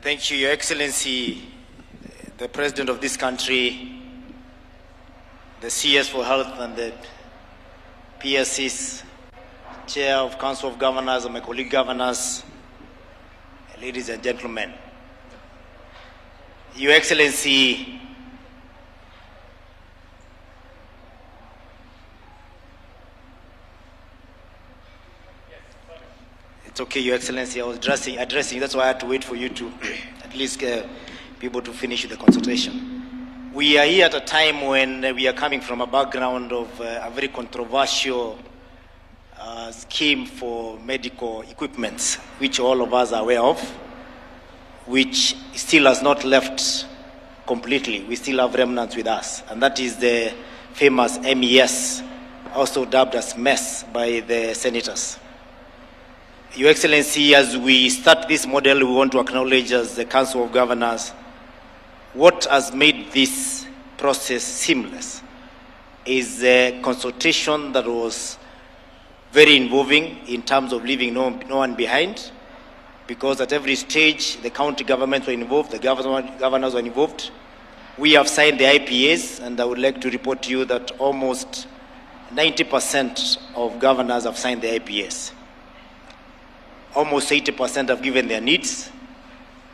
Thank you, Your Excellency, the President of this country, the CS for Health and the PSCs, Chair of Council of Governors and my colleague governors, ladies and gentlemen. Your Excellency, it's okay, Your Excellency, I was addressing, that's why I had to wait for you to at least be able to finish the consultation. We are here at a time when we are coming from a background of a very controversial scheme for medical equipment, which all of us are aware of, which still has not left completely. We still have remnants with us, and that is the famous MES, also dubbed as MES by the senators. Your Excellency, as we start this model, we want to acknowledge as the Council of Governors, what has made this process seamless is a consultation that was very involving in terms of leaving no one behind, because at every stage the county governments were involved, the governors were involved. We have signed the IPAs, and I would like to report to you that almost 90% of governors have signed the IPAs. Almost 80% have given their needs,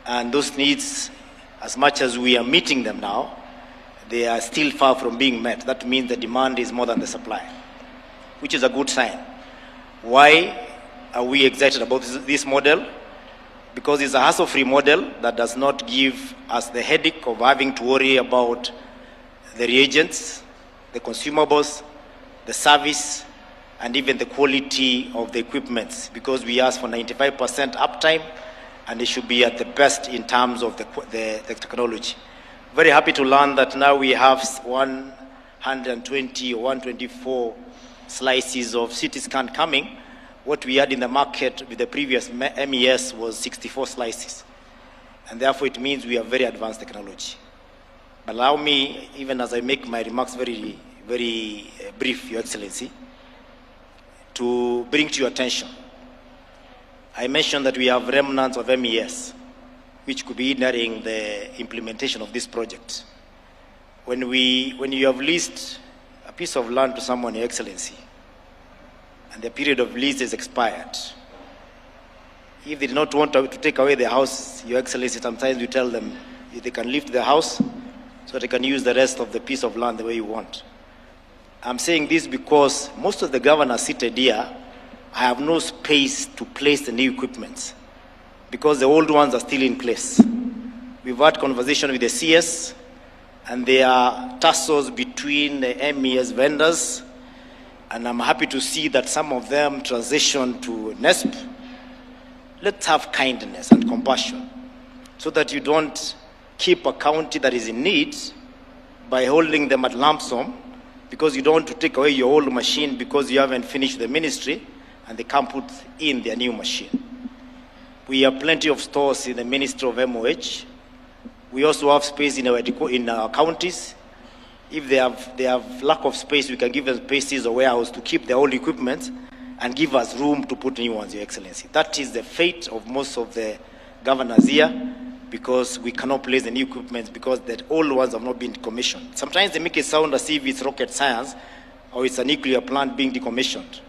and those needs, as much as we are meeting them now, they are still far from being met. That means the demand is more than the supply, which is a good sign. Why are we excited about this model? Because it's a hassle-free model that does not give us the headache of having to worry about the reagents, the consumables, the service, and even the quality of the equipment, because we ask for 95% uptime, and it should be at the best in terms of the technology. Very happy to learn that now we have 120 or 124 slices of CT scan coming. What we had in the market with the previous MES was 64 slices, and therefore it means we have very advanced technology. But allow me, even as I make my remarks very, very brief, Your Excellency, to bring to your attention. I mentioned that we have remnants of MES, which could be hindering the implementation of this project. When you have leased a piece of land to someone, Your Excellency, and the period of lease is expired, if they do not want to take away the house, Your Excellency, sometimes we tell them if they can lift the house so they can use the rest of the piece of land the way you want. I'm saying this because most of the governors seated here have no space to place the new equipment because the old ones are still in place. We've had conversation with the CS, and there are tussles between the MES vendors, and I'm happy to see that some of them transition to NESP. Let's have kindness and compassion so that you don't keep a county that is in need by holding them at lump sum, because you don't want to take away your old machine because you haven't finished the ministry and they can't put in their new machine. We have plenty of stores in the Ministry of MOH. We also have space in our counties. If they have lack of space, we can give them spaces or warehouse to keep their old equipment and give us room to put new ones, Your Excellency. That is the fate of most of the governors here, because we cannot place the new equipment because the old ones have not been decommissioned. Sometimes they make it sound as if it's rocket science or it's a nuclear plant being decommissioned.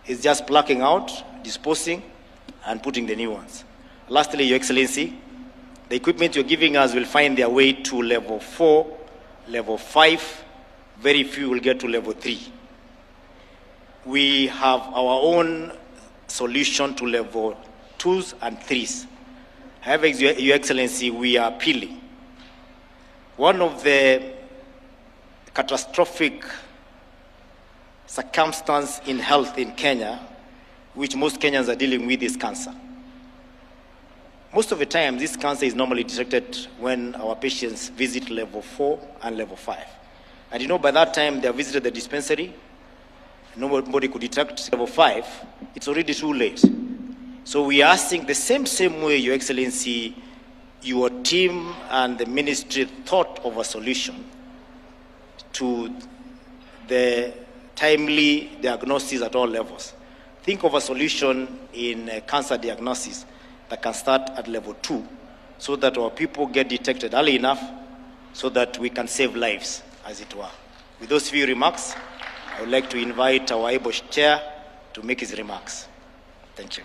It's just plucking out, disposing, and putting the new ones. Lastly, Your Excellency, the equipment you're giving us will find their way to level 4, level 5. Very few will get to level 3. We have our own solution to level 2s and 3s. However, Your Excellency, we are appealing. One of the catastrophic circumstances in health in Kenya, which most Kenyans are dealing with, is cancer. Most of the time, this cancer is normally detected when our patients visit level 4 and level 5. And you know, by that time, they have visited the dispensary, nobody could detect level 5, it's already too late. So we are asking the same way, Your Excellency, your team and the ministry thought of a solution to the timely diagnosis at all levels. Think of a solution in cancer diagnosis that can start at level 2, so that our people get detected early enough so that we can save lives, as it were. With those few remarks, I would like to invite our able chair to make his remarks. Thank you.